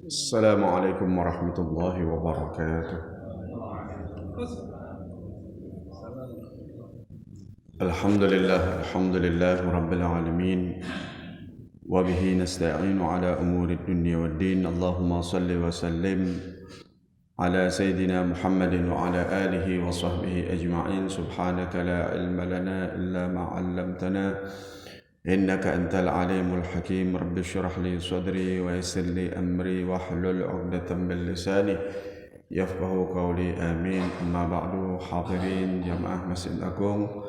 Assalamualaikum warahmatullahi wabarakatuh. Alhamdulillah rabbil alamin. Wa bihi nasta'inu ala umuri dunya waddin. Allahumma salli wa sallim ala sayyidina Muhammadin wa ala alihi wa sahbihi ajma'in. Subhanaka la ilma lana illa ma 'allamtana. إنك أنت العليم الحكيم. رب اشرح لي صدري ويسر لي أمري واحلل عقدة من لساني يفقه قولي آمين. أما بعد حاضرين jamaah Masjid Agung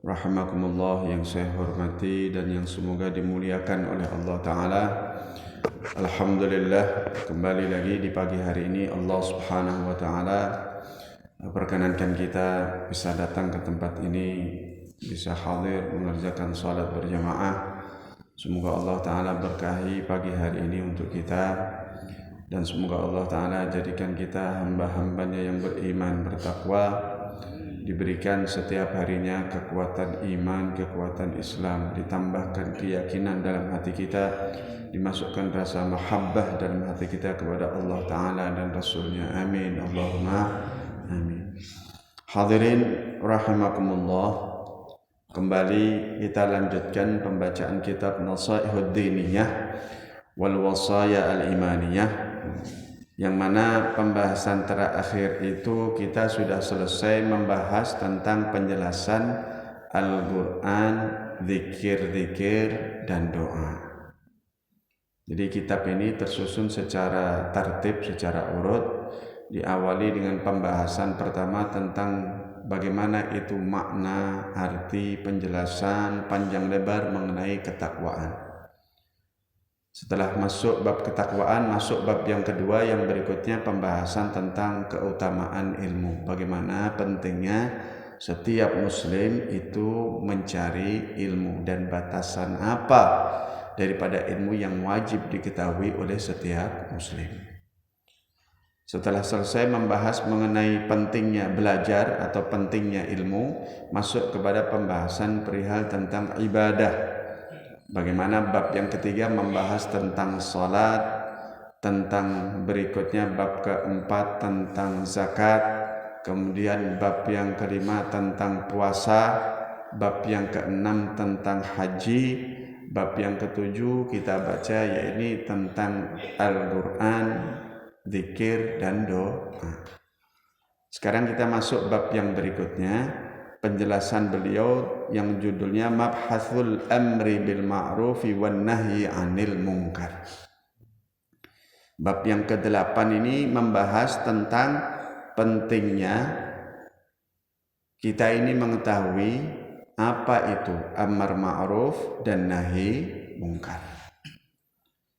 rahimakumullah yang saya hormati dan yang semoga dimuliakan oleh Allah Ta'ala. Alhamdulillah, kembali lagi di pagi hari ini Allah Subhanahu Wa Ta'ala perkenankan kita bisa datang ke tempat ini, bisa hadir mengerjakan salat berjamaah. Semoga Allah Ta'ala berkahi pagi hari ini untuk kita, dan semoga Allah Ta'ala jadikan kita hamba-hambanya yang beriman, bertakwa, diberikan setiap harinya kekuatan iman, kekuatan Islam, ditambahkan keyakinan dalam hati kita, dimasukkan rasa mahabbah dalam hati kita kepada Allah Ta'ala dan Rasulnya. Amin Allahumma amin. Hadirin rahimakumullah, kembali kita lanjutkan pembacaan kitab Nasaihud Diniyah wal Wasaya Al-Imaniyah, yang mana pembahasan terakhir itu kita sudah selesai membahas tentang penjelasan Al-Quran, zikir-zikir dan doa. Jadi kitab ini tersusun secara tertib, secara urut. Diawali dengan pembahasan pertama tentang bagaimana itu makna, arti, penjelasan panjang lebar mengenai ketakwaan. Setelah masuk bab ketakwaan, masuk bab yang kedua yang berikutnya pembahasan tentang keutamaan ilmu. Bagaimana pentingnya setiap muslim itu mencari ilmu dan batasan apa daripada ilmu yang wajib diketahui oleh setiap muslim. Setelah selesai membahas mengenai pentingnya belajar atau pentingnya ilmu, masuk kepada pembahasan perihal tentang ibadah. Bagaimana bab yang ketiga membahas tentang salat, tentang berikutnya bab keempat tentang zakat, kemudian bab yang kelima tentang puasa, bab yang keenam tentang haji, bab yang ketujuh kita baca yaitu tentang Al-Quran, zikir dan doa. Sekarang kita masuk bab yang berikutnya, penjelasan beliau yang judulnya Mabhathul Amri bil Ma'rufi wan Nahyi 'anil Munkar. Bab yang ke-8 ini membahas tentang pentingnya kita ini mengetahui apa itu amar ma'ruf dan nahi munkar.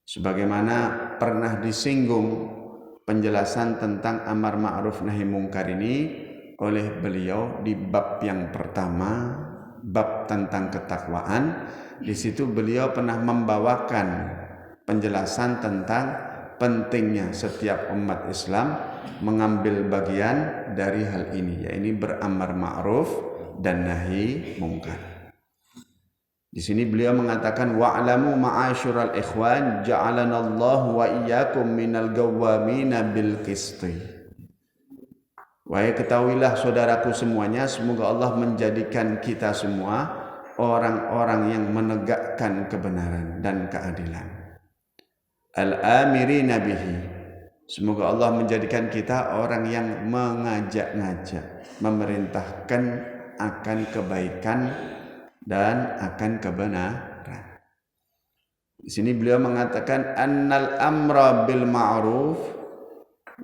Sebagaimana pernah disinggung penjelasan tentang amar ma'ruf nahi mungkar ini oleh beliau di bab yang pertama, bab tentang ketakwaan. Di situ beliau pernah membawakan penjelasan tentang pentingnya setiap umat Islam mengambil bagian dari hal ini, yaitu beramar ma'ruf dan nahi mungkar. Di sini beliau mengatakan wa'lamu ma'asyiral ikhwan ja'alanallahu wa iyyakum minal gawwamina bil qisti. Wahai ketahuilah saudaraku semuanya, semoga Allah menjadikan kita semua orang-orang yang menegakkan kebenaran dan keadilan. Al-amirina bihi. Semoga Allah menjadikan kita orang yang mengajak-ngajak, memerintahkan akan kebaikan dan akan kebenaran. Di sini beliau mengatakan annal amra bil ma'ruf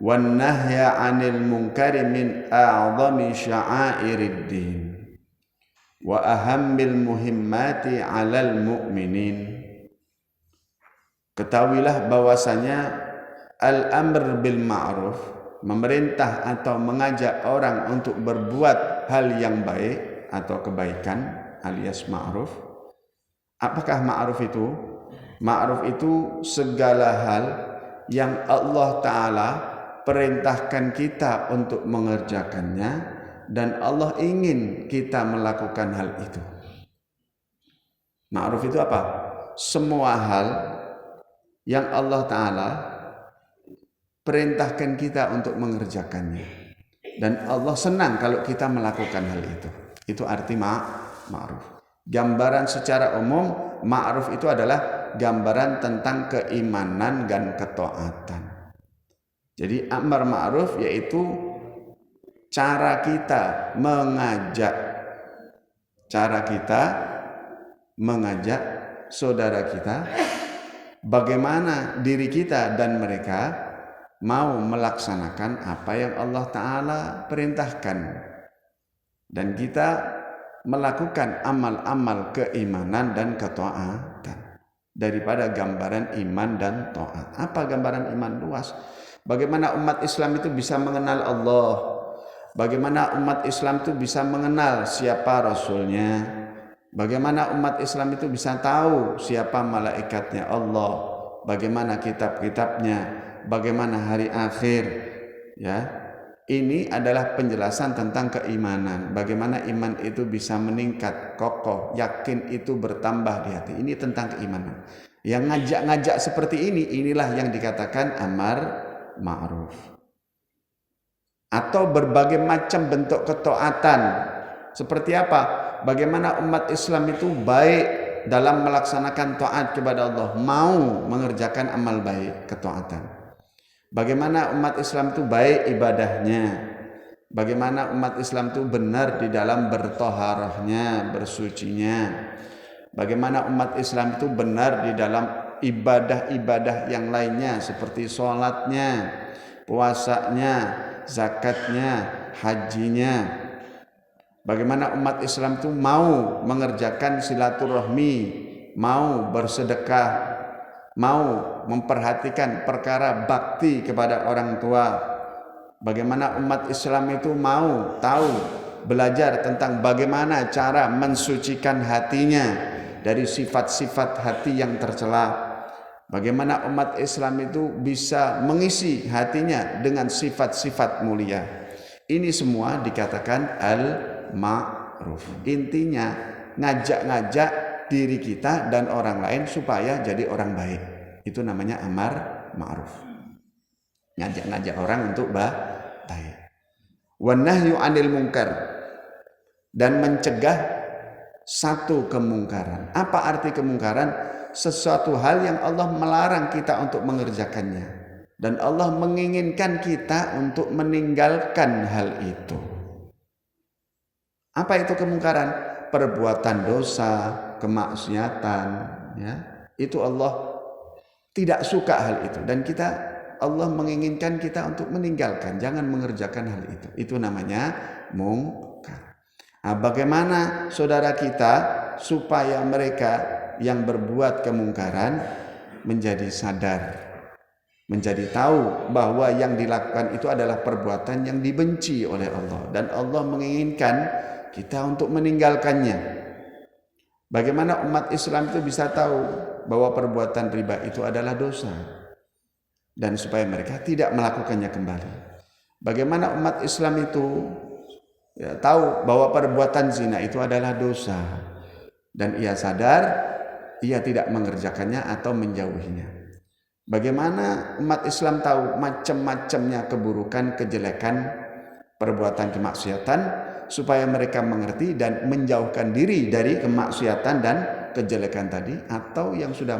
wan nahya 'anil munkari min a'zami sya'airid din wa ahammil muhimmati 'alal mu'minin. Ketahuilah bahwasanya al-amr bil ma'ruf, memerintah atau mengajak orang untuk berbuat hal yang baik atau kebaikan alias ma'ruf. Apakah ma'ruf itu? Ma'ruf itu segala hal yang Allah Ta'ala perintahkan kita untuk mengerjakannya dan Allah ingin kita melakukan hal itu. Ma'ruf itu apa? Semua hal yang Allah Ta'ala perintahkan kita untuk mengerjakannya. Dan Allah senang kalau kita melakukan hal itu. Itu arti ma'ruf. Gambaran secara umum, ma'ruf itu adalah gambaran tentang keimanan dan ketaatan. Jadi amar ma'ruf yaitu cara kita mengajak saudara kita, bagaimana diri kita dan mereka mau melaksanakan apa yang Allah Ta'ala perintahkan, dan kita melakukan amal-amal keimanan dan ketaatan daripada gambaran iman dan taat. Apa gambaran iman luas? Bagaimana umat Islam itu bisa mengenal Allah, bagaimana umat Islam itu bisa mengenal siapa Rasulnya, bagaimana umat Islam itu bisa tahu siapa malaikatnya Allah, bagaimana kitab-kitabnya, bagaimana hari akhir, ya. Ini adalah penjelasan tentang keimanan. Bagaimana iman itu bisa meningkat, kokoh, yakin itu bertambah di hati. Ini tentang keimanan. Yang ngajak-ngajak seperti ini, inilah yang dikatakan amar ma'ruf. Atau berbagai macam bentuk ketaatan. Seperti apa? Bagaimana umat Islam itu baik dalam melaksanakan taat kepada Allah, mau mengerjakan amal baik, ketaatan. Bagaimana umat Islam itu baik ibadahnya, bagaimana umat Islam itu benar di dalam bertoharahnya, bersucinya, bagaimana umat Islam itu benar di dalam ibadah-ibadah yang lainnya seperti sholatnya, puasanya, zakatnya, hajinya. Bagaimana umat Islam itu mau mengerjakan silaturahmi, mau bersedekah, mau memperhatikan perkara bakti kepada orang tua. Bagaimana umat Islam itu mau tahu, belajar tentang bagaimana cara mensucikan hatinya dari sifat-sifat hati yang tercela. Bagaimana umat Islam itu bisa mengisi hatinya dengan sifat-sifat mulia. Ini semua dikatakan al-ma'ruf. Intinya ngajak-ngajak diri kita dan orang lain supaya jadi orang baik. Itu namanya amar ma'ruf. Ngajak-ngajak orang untuk baik. Wan nahyu 'anil munkar, dan mencegah satu kemungkaran. Apa arti kemungkaran? Sesuatu hal yang Allah melarang kita untuk mengerjakannya, dan Allah menginginkan kita untuk meninggalkan hal itu. Apa itu kemungkaran? Perbuatan dosa, kemaksiatan, ya. Itu Allah tidak suka hal itu, dan Allah menginginkan kita untuk meninggalkan, jangan mengerjakan hal itu. Itu namanya mungkar. Nah, bagaimana saudara kita supaya mereka yang berbuat kemungkaran menjadi sadar, menjadi tahu bahwa yang dilakukan itu adalah perbuatan yang dibenci oleh Allah, dan Allah menginginkan kita untuk meninggalkannya. Bagaimana umat Islam itu bisa tahu bahwa perbuatan riba itu adalah dosa, dan supaya mereka tidak melakukannya kembali. Bagaimana umat Islam itu tahu bahwa perbuatan zina itu adalah dosa, dan ia sadar ia tidak mengerjakannya atau menjauhinya. Bagaimana umat Islam tahu macam-macamnya keburukan, kejelekan, perbuatan kemaksiatan, supaya mereka mengerti dan menjauhkan diri dari kemaksiatan dan kejelekan tadi. Atau yang sudah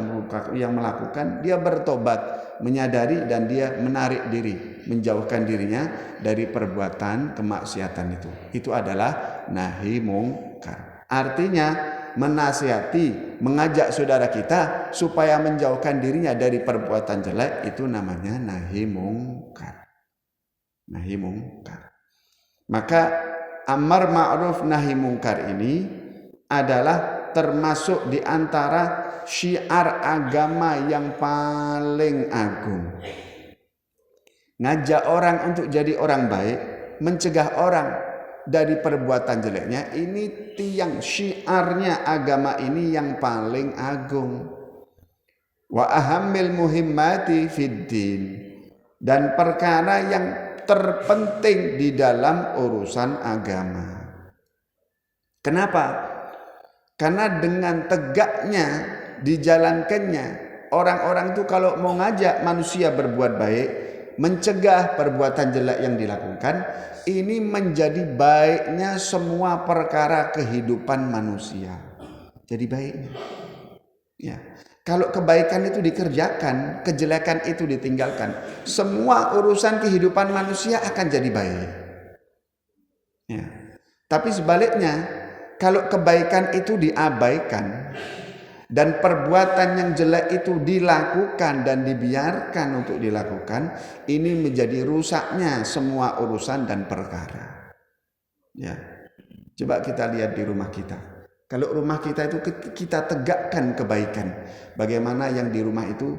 melakukan, dia bertobat, menyadari, dan dia menarik diri, menjauhkan dirinya dari perbuatan kemaksiatan itu. Itu adalah nahi mungkar. Artinya menasihati, mengajak saudara kita supaya menjauhkan dirinya dari perbuatan jelek, itu namanya nahi mungkar. Nahi mungkar. Maka amar ma'ruf nahi mungkar ini adalah termasuk di antara syiar agama yang paling agung. Ngajak orang untuk jadi orang baik, mencegah orang dari perbuatan jeleknya, ini tiang syiarnya agama ini yang paling agung. Wa ahammil muhimmati fid din, dan perkara yang terpenting di dalam urusan agama. Kenapa? Karena dengan tegaknya dijalankannya, orang-orang itu kalau mau ngajak manusia berbuat baik, mencegah perbuatan jelek yang dilakukan, ini menjadi baiknya semua perkara kehidupan manusia. Jadi baiknya. Ya. Kalau kebaikan itu dikerjakan, kejelekan itu ditinggalkan, semua urusan kehidupan manusia akan jadi baik. Ya. Tapi sebaliknya, kalau kebaikan itu diabaikan dan perbuatan yang jelek itu dilakukan dan dibiarkan untuk dilakukan, ini menjadi rusaknya semua urusan dan perkara. Ya. Coba kita lihat di rumah kita. Kalau rumah kita itu kita tegakkan kebaikan, bagaimana yang di rumah itu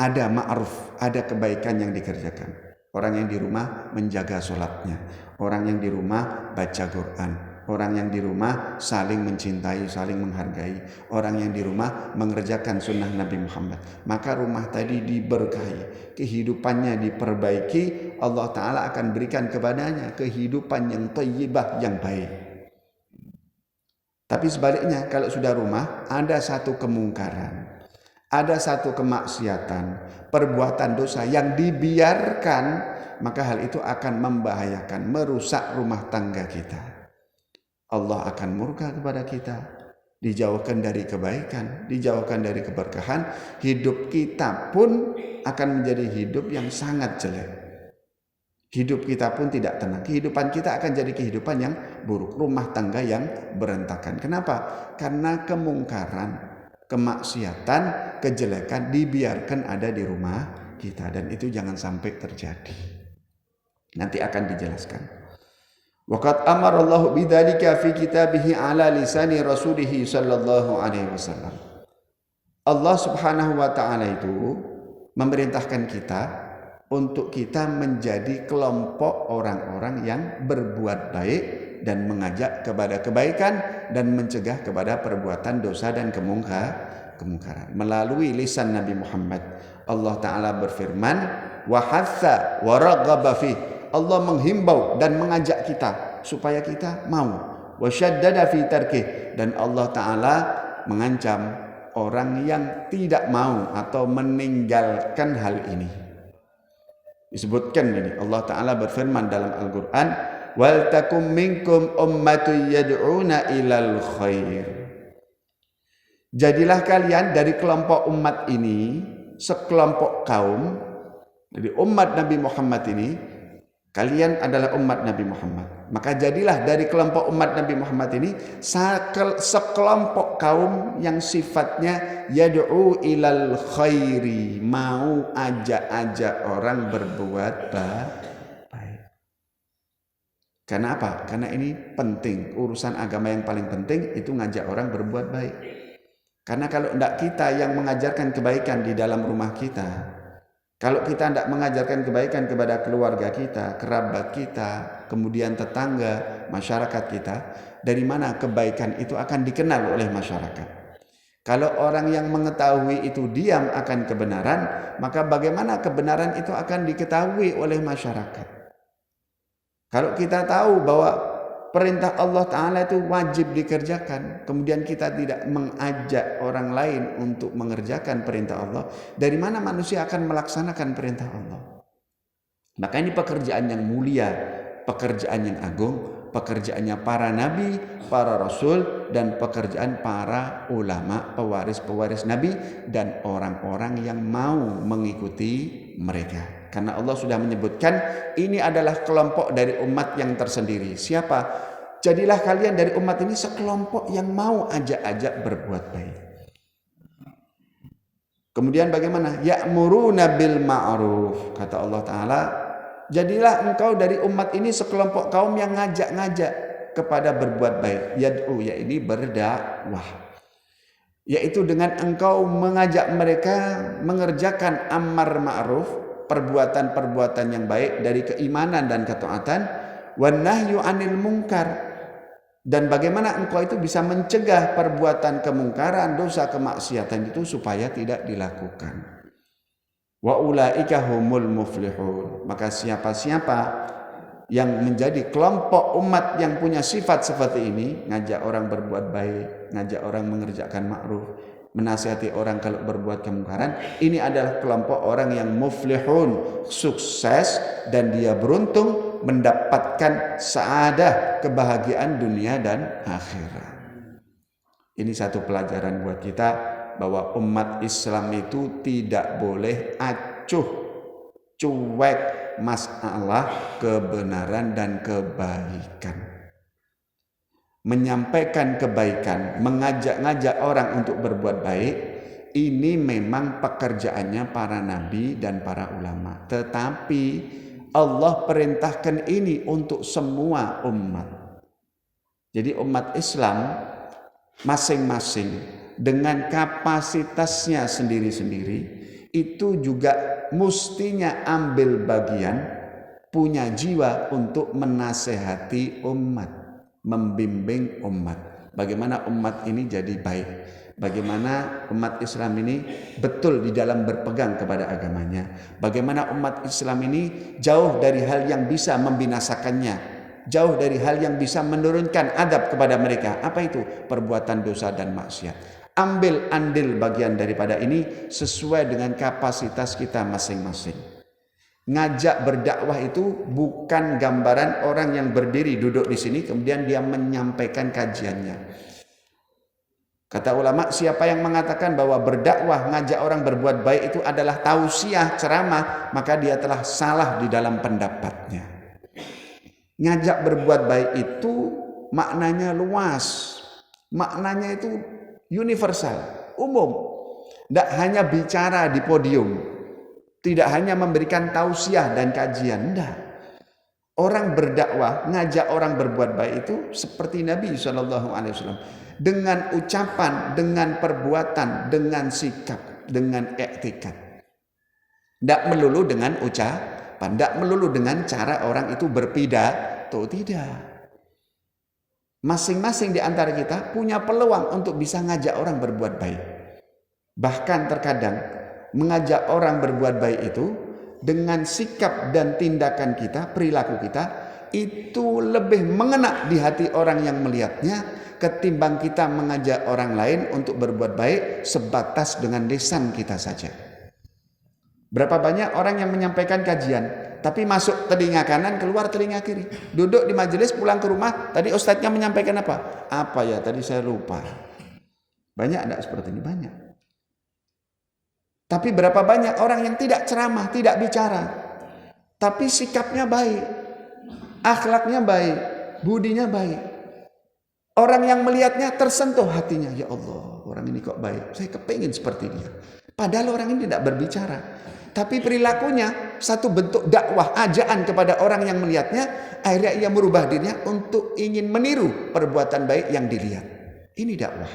ada ma'ruf, ada kebaikan yang dikerjakan. Orang yang di rumah menjaga sholatnya, orang yang di rumah baca Quran, orang yang di rumah saling mencintai, saling menghargai, orang yang di rumah mengerjakan sunnah Nabi Muhammad. Maka rumah tadi diberkahi, kehidupannya diperbaiki, Allah Ta'ala akan berikan kepadanya kehidupan yang thayyibah, yang baik. Tapi sebaliknya, kalau sudah rumah ada satu kemungkaran, ada satu kemaksiatan, perbuatan dosa yang dibiarkan, maka hal itu akan membahayakan, merusak rumah tangga kita. Allah akan murka kepada kita, dijauhkan dari kebaikan, dijauhkan dari keberkahan, hidup kita pun akan menjadi hidup yang sangat jelek. Hidup kita pun tidak tenang, kehidupan kita akan jadi kehidupan yang buruk, rumah tangga yang berantakan. Kenapa? Karena kemungkaran, kemaksiatan, kejelekan dibiarkan ada di rumah kita, dan itu jangan sampai terjadi. Nanti akan dijelaskan. Waqad amara Allah bidzalika fi kitabihi ala lisani rasulih sallallahu alaihi wasallam. Allah Subhanahu wa taala itu memerintahkan kita untuk kita menjadi kelompok orang-orang yang berbuat baik dan mengajak kepada kebaikan dan mencegah kepada perbuatan dosa dan kemungkaran. Melalui lisan Nabi Muhammad, Allah Ta'ala berfirman, wa hatha wa raghaba fi. Allah menghimbau dan mengajak kita supaya kita mau. Wa syaddada fi tarkih. Dan Allah Ta'ala mengancam orang yang tidak mau atau meninggalkan hal ini. Disebutkan ini, Allah Ta'ala berfirman dalam Al-Quran, wal takum minkum ummatun yad'una ilal khair. Jadilah kalian dari kelompok umat ini sekelompok kaum. Jadi umat Nabi Muhammad ini, kalian adalah umat Nabi Muhammad. Maka jadilah dari kelompok umat Nabi Muhammad ini sekelompok kaum yang sifatnya yad'u ilal khairi, mau ajak-ajak orang berbuat baik. Karena apa? Karena ini penting, urusan agama yang paling penting itu ngajak orang berbuat baik. Karena kalau tidak kita yang mengajarkan kebaikan di dalam rumah kita, kalau kita tidak mengajarkan kebaikan kepada keluarga kita, kerabat kita, kemudian tetangga, masyarakat kita, dari mana kebaikan itu akan dikenal oleh masyarakat? Kalau orang yang mengetahui itu diam akan kebenaran, maka bagaimana kebenaran itu akan diketahui oleh masyarakat? Kalau kita tahu bahwa perintah Allah Ta'ala itu wajib dikerjakan, kemudian kita tidak mengajak orang lain untuk mengerjakan perintah Allah, dari mana manusia akan melaksanakan perintah Allah? Maka ini pekerjaan yang mulia, pekerjaan yang agung, pekerjaannya para nabi, para rasul, dan pekerjaan para ulama, pewaris-pewaris nabi, dan orang-orang yang mau mengikuti mereka. Karena Allah sudah menyebutkan ini adalah kelompok dari umat yang tersendiri. Siapa? Jadilah kalian dari umat ini sekelompok yang mau ajak-ajak berbuat baik. Kemudian bagaimana? Ya'muruna bil ma'ruf. Kata Allah Ta'ala, jadilah engkau dari umat ini sekelompok kaum yang ngajak-ngajak kepada berbuat baik. Yad'u, ya ini berdakwah. Yaitu dengan engkau mengajak mereka mengerjakan amar ma'ruf, perbuatan-perbuatan yang baik dari keimanan dan ketaatan, wan nahyu anil munkar, dan bagaimana engkau itu bisa mencegah perbuatan kemungkaran, dosa, kemaksiatan itu supaya tidak dilakukan. Wa ulaika humul muflihun. Maka siapa-siapa yang menjadi kelompok umat yang punya sifat seperti ini, ngajak orang berbuat baik, ngajak orang mengerjakan ma'ruf, menasihati orang kalau berbuat kemungkaran. Ini adalah kelompok orang yang muflihun, sukses, dan dia beruntung mendapatkan saadah, kebahagiaan dunia dan akhirat. Ini satu pelajaran buat kita bahwa umat Islam itu tidak boleh acuh, cuek masalah kebenaran dan kebaikan. Menyampaikan kebaikan, mengajak-ngajak orang untuk berbuat baik, ini memang pekerjaannya para nabi dan para ulama. Tetapi Allah perintahkan ini untuk semua umat. Jadi umat Islam masing-masing dengan kapasitasnya sendiri-sendiri itu juga mestinya ambil bagian, punya jiwa untuk menasehati umat, membimbing umat. Bagaimana umat ini jadi baik, bagaimana umat Islam ini betul di dalam berpegang kepada agamanya, bagaimana umat Islam ini jauh dari hal yang bisa membinasakannya, jauh dari hal yang bisa menurunkan adab kepada mereka. Apa itu? Perbuatan dosa dan maksiat. Ambil andil bagian daripada ini sesuai dengan kapasitas kita masing-masing. Ngajak berdakwah itu bukan gambaran orang yang berdiri duduk di sini kemudian dia menyampaikan kajiannya. Kata ulama, siapa yang mengatakan bahwa berdakwah, ngajak orang berbuat baik itu adalah tausiah, ceramah, maka dia telah salah di dalam pendapatnya. Ngajak berbuat baik itu maknanya luas, maknanya itu universal, umum. Tidak hanya bicara di podium, tidak hanya memberikan tausiah dan kajian, enggak. Orang berdakwah, ngajak orang berbuat baik itu seperti Nabi SAW. Dengan ucapan, dengan perbuatan, dengan sikap, dengan iktikad. Tidak melulu dengan ucapan, tidak melulu dengan cara orang itu berpidato, tidak. Masing-masing di antara kita punya peluang untuk bisa ngajak orang berbuat baik. Bahkan terkadang mengajak orang berbuat baik itu dengan sikap dan tindakan kita, perilaku kita itu lebih mengena di hati orang yang melihatnya ketimbang kita mengajak orang lain untuk berbuat baik sebatas dengan lisan kita saja. Berapa banyak orang yang menyampaikan kajian tapi masuk telinga kanan, keluar telinga kiri. Duduk di majelis, pulang ke rumah, tadi ustadznya menyampaikan apa? Apa ya? Tadi saya lupa. Banyak enggak seperti ini? Banyak. Tapi berapa banyak orang yang tidak ceramah, tidak bicara, tapi sikapnya baik, akhlaknya baik, budinya baik. Orang yang melihatnya tersentuh hatinya, ya Allah, orang ini kok baik, saya kepingin seperti dia. Padahal orang ini tidak berbicara, tapi perilakunya satu bentuk dakwah, ajaan kepada orang yang melihatnya. Akhirnya ia merubah dirinya untuk ingin meniru perbuatan baik yang dilihat. Ini dakwah.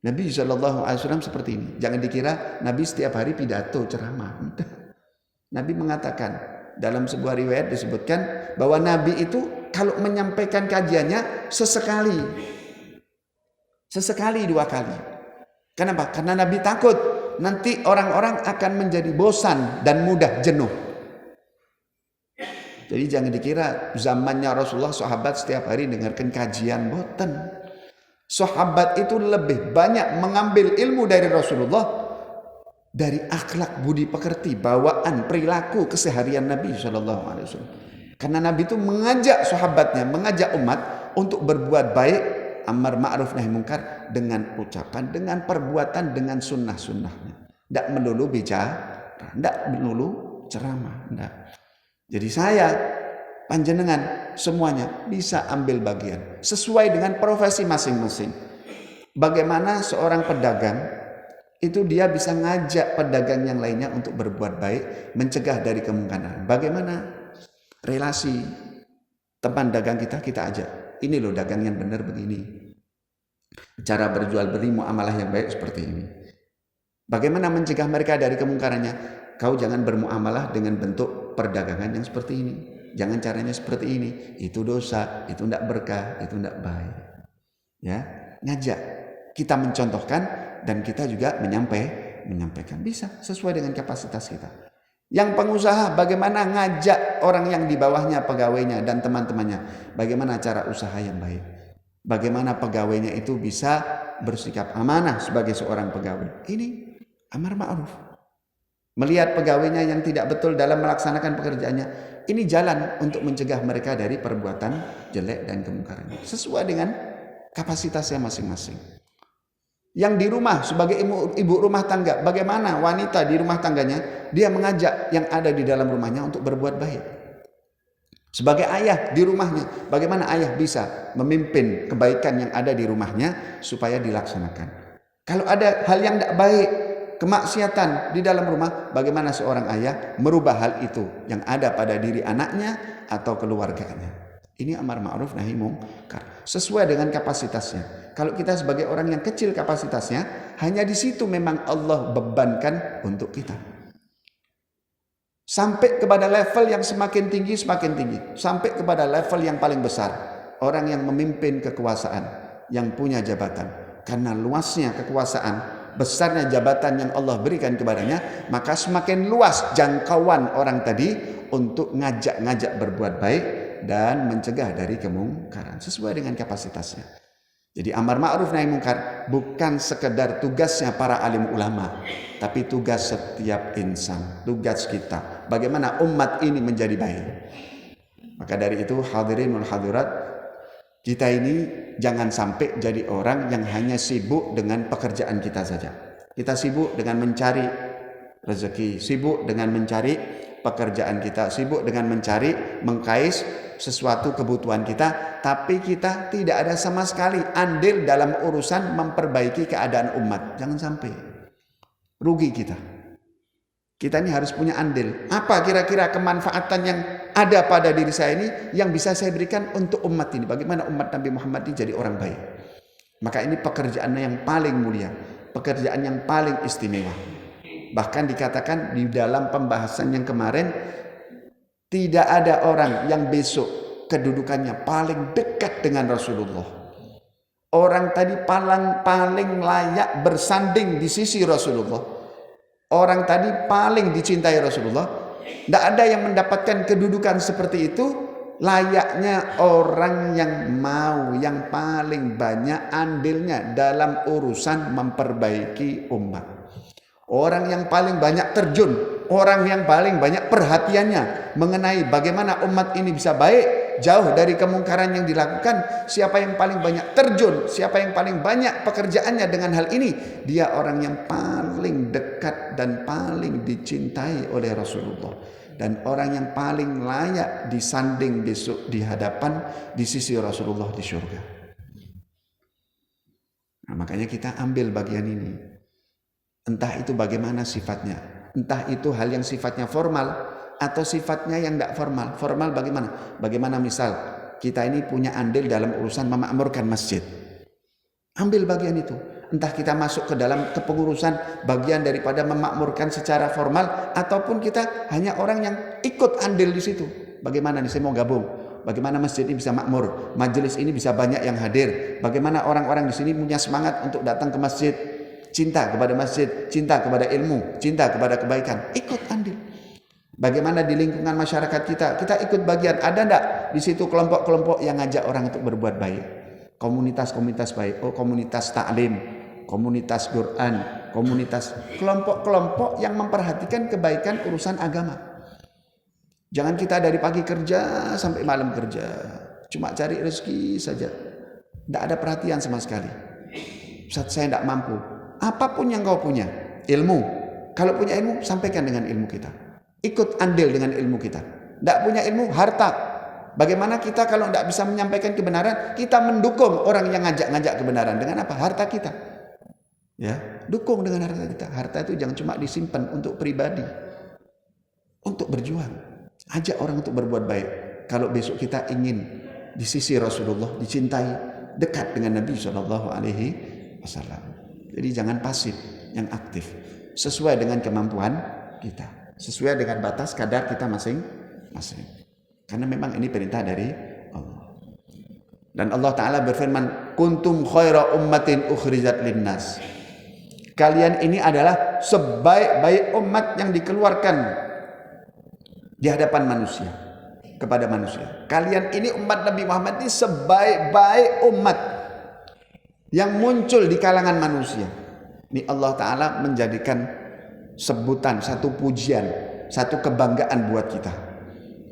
Nabi SAW seperti ini. Jangan dikira Nabi setiap hari pidato ceramah. Nabi mengatakan dalam sebuah riwayat disebutkan bahwa Nabi itu kalau menyampaikan kajiannya sesekali, dua kali. Kenapa? Karena Nabi takut nanti orang-orang akan menjadi bosan dan mudah jenuh. Jadi jangan dikira zamannya Rasulullah sahabat setiap hari dengarkan kajian, boten. Sahabat itu lebih banyak mengambil ilmu dari Rasulullah dari akhlak, budi pekerti, bawaan, perilaku, keseharian Nabi SAW. Karena Nabi itu mengajak sahabatnya, mengajak umat untuk berbuat baik, amar ma'ruf nahi mungkar dengan ucapan, dengan perbuatan, dengan sunnah-sunnahnya. Tidak melulu bicara, tidak melulu ceramah, tidak. Jadi saya, panjenengan semuanya bisa ambil bagian sesuai dengan profesi masing-masing. Bagaimana seorang pedagang itu dia bisa ngajak pedagang yang lainnya untuk berbuat baik, mencegah dari kemungkaran. Bagaimana relasi teman dagang kita ajak. Ini loh dagang yang benar begini. Cara berjual beli muamalah yang baik seperti ini. Bagaimana mencegah mereka dari kemungkarannya? Kau jangan bermuamalah dengan bentuk perdagangan yang seperti ini. Jangan caranya seperti ini. Itu dosa, itu tidak berkah, itu tidak baik. Ya, ngajak. Kita mencontohkan dan kita juga menyampaikan. Bisa sesuai dengan kapasitas kita. Yang pengusaha bagaimana ngajak orang yang di bawahnya, pegawainya dan teman-temannya. Bagaimana cara usaha yang baik. Bagaimana pegawainya itu bisa bersikap amanah sebagai seorang pegawai. Ini amar ma'ruf. Melihat pegawainya yang tidak betul dalam melaksanakan pekerjaannya, ini jalan untuk mencegah mereka dari perbuatan jelek dan kemungkaran sesuai dengan kapasitasnya masing-masing. Yang di rumah sebagai ibu rumah tangga, bagaimana wanita di rumah tangganya dia mengajak yang ada di dalam rumahnya untuk berbuat baik. Sebagai ayah di rumahnya, bagaimana ayah bisa memimpin kebaikan yang ada di rumahnya supaya dilaksanakan. Kalau ada hal yang tidak baik, kemaksiatan di dalam rumah, bagaimana seorang ayah merubah hal itu yang ada pada diri anaknya atau keluarganya. Ini amar ma'ruf nahi mungkar sesuai dengan kapasitasnya. Kalau kita sebagai orang yang kecil kapasitasnya, hanya di situ memang Allah bebankan untuk kita. Sampai kepada level yang semakin tinggi, sampai kepada level yang paling besar, orang yang memimpin kekuasaan, yang punya jabatan. Karena luasnya kekuasaan, besarnya jabatan yang Allah berikan kepadanya, maka semakin luas jangkauan orang tadi untuk ngajak-ngajak berbuat baik dan mencegah dari kemungkaran sesuai dengan kapasitasnya. Jadi amar ma'ruf nahi mungkar bukan sekedar tugasnya para alim ulama, tapi tugas setiap insan, tugas kita. Bagaimana umat ini menjadi baik. Maka dari itu hadirin wal hadirat, kita ini jangan sampai jadi orang yang hanya sibuk dengan pekerjaan kita saja. Kita sibuk dengan mencari rezeki, sibuk dengan mencari pekerjaan kita, sibuk dengan mencari, mengkais sesuatu kebutuhan kita, tapi kita tidak ada sama sekali andil dalam urusan memperbaiki keadaan umat. Jangan sampai rugi kita. Kita ini harus punya andil. Apa kira-kira kemanfaatan yang ada pada diri saya ini yang bisa saya berikan untuk umat ini? Bagaimana umat Nabi Muhammad ini jadi orang baik? Maka ini pekerjaan yang paling mulia, pekerjaan yang paling istimewa. Bahkan dikatakan di dalam pembahasan yang kemarin, tidak ada orang yang besok kedudukannya paling dekat dengan Rasulullah. Orang tadi paling layak bersanding di sisi Rasulullah. Orang tadi paling dicintai Rasulullah. Tidak ada yang mendapatkan kedudukan seperti itu layaknya orang yang mau, yang paling banyak andilnya dalam urusan memperbaiki umat. Orang yang paling banyak terjun, orang yang paling banyak perhatiannya mengenai bagaimana umat ini bisa baik, jauh dari kemungkaran yang dilakukan. Siapa yang paling banyak terjun, siapa yang paling banyak pekerjaannya dengan hal ini, dia orang yang paling dekat dan paling dicintai oleh Rasulullah, dan orang yang paling layak disanding besok di hadapan di sisi Rasulullah di surga. Nah, makanya kita ambil bagian ini. Entah itu bagaimana sifatnya, entah itu hal yang sifatnya formal atau sifatnya yang tidak formal. Formal bagaimana? Bagaimana misal kita ini punya andil dalam urusan memakmurkan masjid. Ambil bagian itu. Entah kita masuk ke dalam kepengurusan bagian daripada memakmurkan secara formal, ataupun kita hanya orang yang ikut andil di situ. Bagaimana nih saya mau gabung? Bagaimana masjid ini bisa makmur? Majelis ini bisa banyak yang hadir? Bagaimana orang-orang di sini punya semangat untuk datang ke masjid? Cinta kepada masjid, cinta kepada ilmu, cinta kepada kebaikan, ikut andil. Bagaimana di lingkungan masyarakat kita ikut bagian. Ada enggak di situ kelompok-kelompok yang ngajak orang untuk berbuat baik? Komunitas-komunitas baik, komunitas taklim, komunitas Quran, komunitas kelompok-kelompok yang memperhatikan kebaikan urusan agama. Jangan kita dari pagi kerja sampai malam kerja, cuma cari rezeki saja. Tidak ada perhatian sama sekali. Ustaz, saya tidak mampu. Apapun yang kau punya, ilmu. Kalau punya ilmu, sampaikan dengan ilmu kita. Ikut andil dengan ilmu kita. Tidak punya ilmu, harta. Bagaimana kita kalau tidak bisa menyampaikan kebenaran, kita mendukung orang yang ngajak-ngajak kebenaran. Dengan apa? Harta kita. Ya, dukung dengan harta kita. Harta itu jangan cuma disimpan untuk pribadi. Untuk berjuang. Ajak orang untuk berbuat baik. Kalau besok kita ingin di sisi Rasulullah dicintai, dekat dengan Nabi SAW. Jadi jangan pasif, yang aktif. Sesuai dengan kemampuan kita. Sesuai dengan batas kadar kita masing-masing. Karena memang ini perintah dari Allah. Dan Allah Ta'ala berfirman, kuntum khaira ummatin ukhrijat linnas. Kalian ini adalah sebaik-baik umat yang dikeluarkan di hadapan manusia, kepada manusia. Kalian ini umat Nabi Muhammad ini sebaik-baik umat. yang muncul di kalangan manusia. Ini Allah Ta'ala menjadikan sebutan, satu pujian, satu kebanggaan buat kita.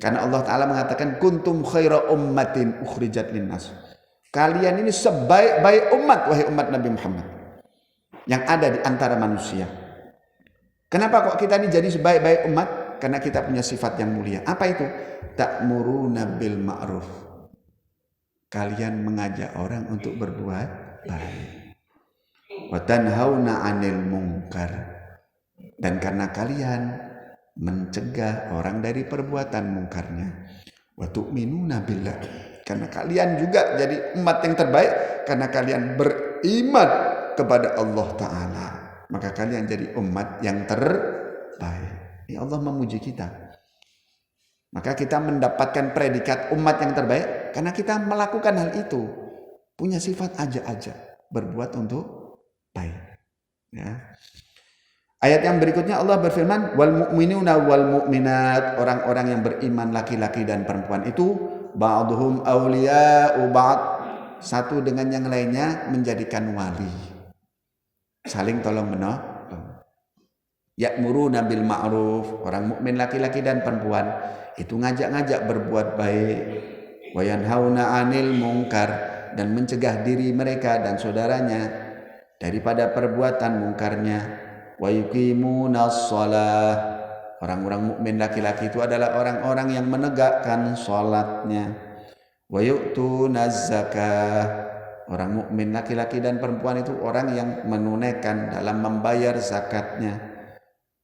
Karena Allah Ta'ala mengatakan kuntum khaira ummatin ukhrijat linnas. Kalian ini sebaik-baik umat, wahai umat Nabi Muhammad, yang ada di antara manusia. Kenapa kok kita ini jadi sebaik-baik umat? Karena kita punya sifat yang mulia. Apa itu? Ta'muruna bil ma'ruf. Kalian mengajak orang untuk berbuat baik. Wa tanhauna 'anil munkar. Dan karena kalian mencegah orang dari perbuatan mungkarnya. Wa tu'minuna billah. Karena kalian juga jadi umat yang terbaik karena kalian beriman kepada Allah Ta'ala. Maka kalian jadi umat yang terbaik. Ini Allah memuji kita. Maka kita mendapatkan predikat umat yang terbaik karena kita melakukan hal itu. Punya sifat ajak-ajak, berbuat untuk baik. Ya. Ayat yang berikutnya Allah berfirman, wal mu'minuna wal mu'minat, orang-orang yang beriman laki-laki dan perempuan itu ba'duhum awliya'u ba'd, satu dengan yang lainnya menjadikan wali. Saling tolong menolong. Ya'muruna bil ma'ruf, orang mukmin laki-laki dan perempuan itu ngajak-ngajak berbuat baik. Wa yanhauna 'anil munkar, dan mencegah diri mereka dan saudaranya daripada perbuatan mungkarnya. Wa yuqimunas shalah, orang-orang mukmin laki-laki itu adalah orang-orang yang menegakkan salatnya. Wa yu'tunaz zakah, orang mukmin laki-laki dan perempuan itu orang yang menunaikan dalam membayar zakatnya.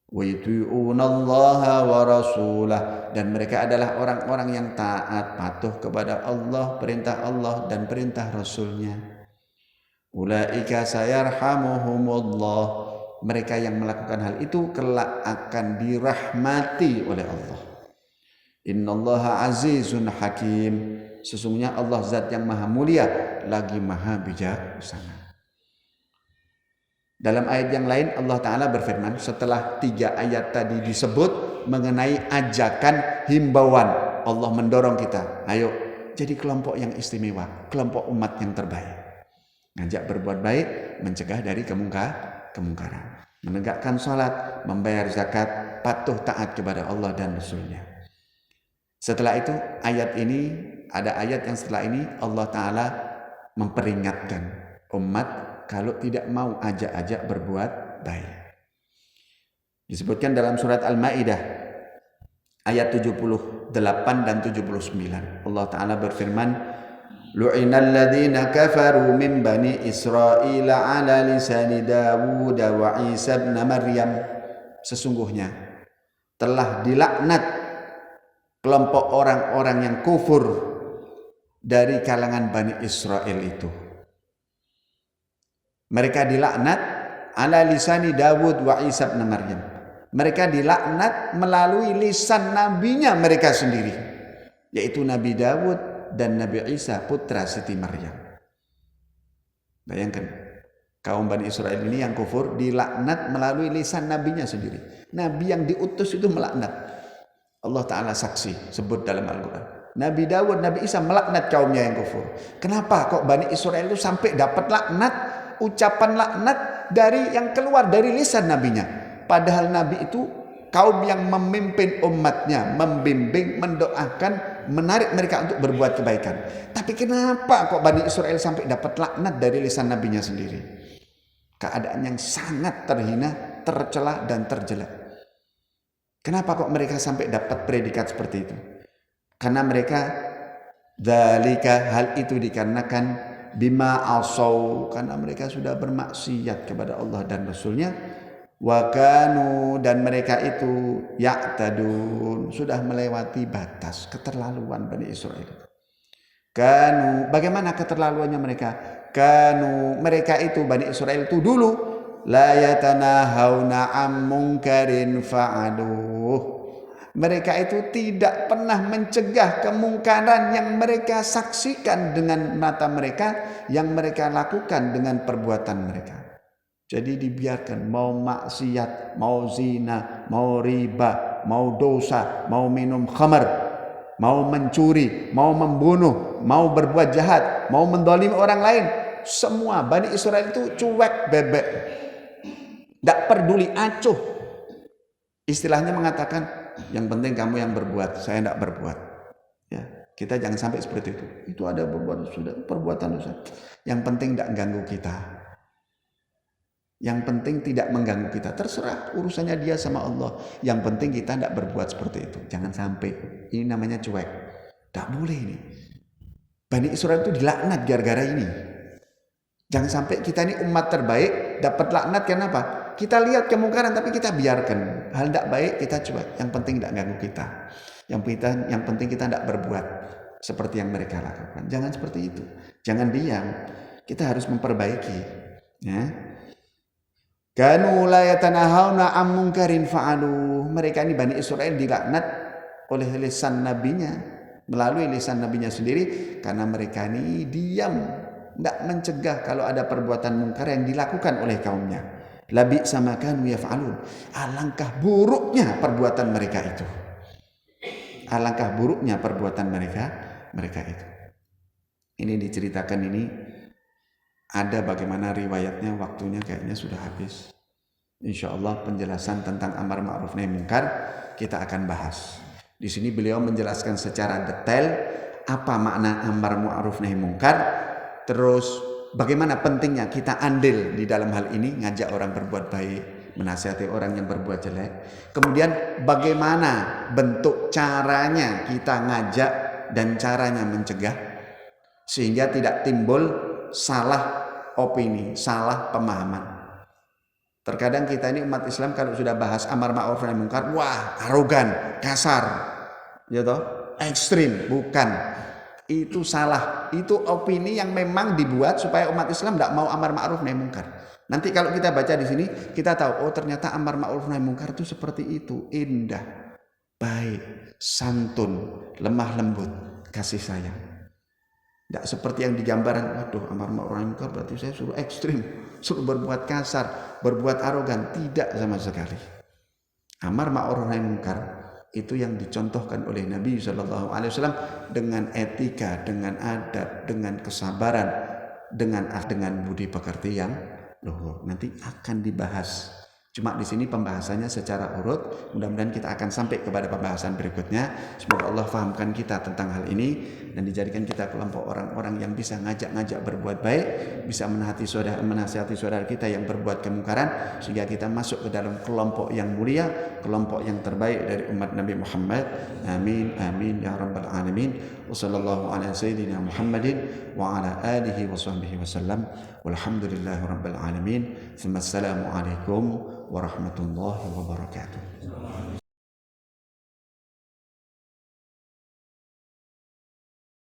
Wa yuti'unallaha wa rasulah, dan mereka adalah orang-orang yang taat patuh kepada Allah, perintah Allah dan perintah Rasulnya. Ulaika sayarhamuhumullah, mereka yang melakukan hal itu kelak akan dirahmati oleh Allah. Innallaha azizun hakim, sesungguhnya Allah zat yang maha mulia lagi maha bijaksana. Dalam ayat yang lain Allah Ta'ala berfirman, setelah 3 ayat tadi disebut mengenai ajakan himbauan, Allah mendorong kita, ayo jadi kelompok yang istimewa, kelompok umat yang terbaik. Ngajak berbuat baik, mencegah dari kemungkaran, menegakkan sholat, membayar zakat, patuh taat kepada Allah dan Rasulnya. Setelah itu ayat ini, ada ayat yang setelah ini Allah Ta'ala memperingatkan umat kalau tidak mau ajak-ajak berbuat baik. Disebutkan dalam surat Al-Maidah ayat 78 dan 79. Allah Ta'ala berfirman, lu'inal ladzina kafaru min bani Israil ala lisani Dawud wa Isa ibn Maryam. Sesungguhnya telah dilaknat kelompok orang-orang yang kufur dari kalangan Bani Israel itu. Mereka dilaknat ala lisani Dawud wa Isa ibn Maryam. Mereka dilaknat melalui lisan nabinya mereka sendiri, yaitu Nabi Dawud dan Nabi Isa putra Siti Maryam. Bayangkan, kaum Bani Israel ini yang kufur dilaknat melalui lisan nabinya sendiri. Nabi yang diutus itu melaknat. Allah Ta'ala saksi sebut dalam Al-Quran, Nabi Dawud, Nabi Isa melaknat kaumnya yang kufur. Kenapa kok Bani Israel itu sampai dapat laknat, ucapan laknat dari yang keluar dari lisan nabinya? Padahal Nabi itu kaum yang memimpin umatnya, membimbing, mendoakan, menarik mereka untuk berbuat kebaikan. Tapi kenapa kok Bani Israel sampai dapat laknat dari lisan nabinya sendiri? Keadaan yang sangat terhina, tercela dan terjelek. Kenapa kok mereka sampai dapat predikat seperti itu? Karena mereka dzalika, hal itu dikarenakan bima asau, karena mereka sudah bermaksiat kepada Allah dan Rasulnya. Wa kanu, dan mereka itu ya'tadun, sudah melewati batas, keterlaluan Bani Israel. Kanu, bagaimana keterlaluannya mereka? Kanu, mereka itu Bani Israel itu dulu la yatanahawna am munkarin fa'aluh. Mereka itu tidak pernah mencegah kemungkaran yang mereka saksikan dengan mata mereka, yang mereka lakukan dengan perbuatan mereka. Jadi dibiarkan, mau maksiat, mau zina, mau riba, mau dosa, mau minum khamar, mau mencuri, mau membunuh, mau berbuat jahat, mau mendolimi orang lain, semua Bani Israel itu cuek bebek, tidak peduli, acuh. Istilahnya mengatakan, yang penting kamu yang berbuat, saya tidak berbuat. Ya, kita jangan sampai seperti itu. Itu ada perbuatan dosa. Yang penting tidak ganggu kita. Yang penting tidak mengganggu kita. Terserah urusannya dia sama Allah. Yang penting kita tidak berbuat seperti itu. Jangan sampai. Ini namanya cuek. Tidak boleh ini. Bani Israel itu dilaknat gara-gara ini. Jangan sampai kita ini umat terbaik dapat laknat. Kenapa? Kita lihat kemungkaran tapi kita biarkan. Hal tidak baik kita cuek. Yang penting tidak ganggu kita. Yang penting kita tidak berbuat seperti yang mereka lakukan. Jangan seperti itu. Jangan diam. Kita harus memperbaiki. Ya. Kanu la yatanahawna am munkarin fa'alu. Mereka ini Bani Israel dilaknat oleh lisan nabinya, melalui lisan nabinya sendiri, karena mereka ini diam, tidak mencegah kalau ada perbuatan mungkar yang dilakukan oleh kaumnya. Labi sama kanu yaf'alun. Alangkah buruknya perbuatan mereka itu. Alangkah buruknya perbuatan mereka itu. Ini diceritakan ini. Ada bagaimana riwayatnya, waktunya kayaknya sudah habis. Insya Allah penjelasan tentang amar ma'ruf nahi munkar kita akan bahas. Di sini beliau menjelaskan secara detail apa makna amar ma'ruf nahi munkar, terus bagaimana pentingnya kita andil di dalam hal ini, ngajak orang berbuat baik, menasihati orang yang berbuat jelek. Kemudian bagaimana bentuk caranya kita ngajak dan caranya mencegah sehingga tidak timbul salah opini, salah pemahaman. Terkadang kita ini umat Islam kalau sudah bahas amar ma'ruf nahi munkar, wah arogan, kasar, ya toh, ekstrim. Bukan, itu salah. Itu opini yang memang dibuat supaya umat Islam tidak mau amar ma'ruf nahi munkar. Nanti kalau kita baca di sini, kita tahu, oh ternyata amar ma'ruf nahi munkar itu seperti itu, indah, baik, santun, lemah lembut, kasih sayang. Tidak seperti yang digambarkan, waduh amar ma'ruf nahi munkar berarti saya suruh ekstrim, suruh berbuat kasar, berbuat arogan. Tidak sama sekali. Amar ma'ruf nahi munkar itu yang dicontohkan oleh Nabi SAW dengan etika, dengan adab, dengan kesabaran, dengan budi pekerti yang luhur. Nanti akan dibahas. Cuma di sini pembahasannya secara urut. Mudah-mudahan kita akan sampai kepada pembahasan berikutnya. Semoga Allah fahamkan kita tentang hal ini dan dijadikan kita kelompok orang-orang yang bisa ngajak-ngajak berbuat baik, bisa menasihati saudara kita yang berbuat kemungkaran, sehingga kita masuk ke dalam kelompok yang mulia, kelompok yang terbaik dari umat Nabi Muhammad. Amin amin ya rabbal alamin. Wassallallahu ala sayyidina Muhammadin wa ala alihi wa sahbihi wasallam. Walhamdulillahi rabbil alamin. Assalamualaikum warahmatullahi wabarakatuh.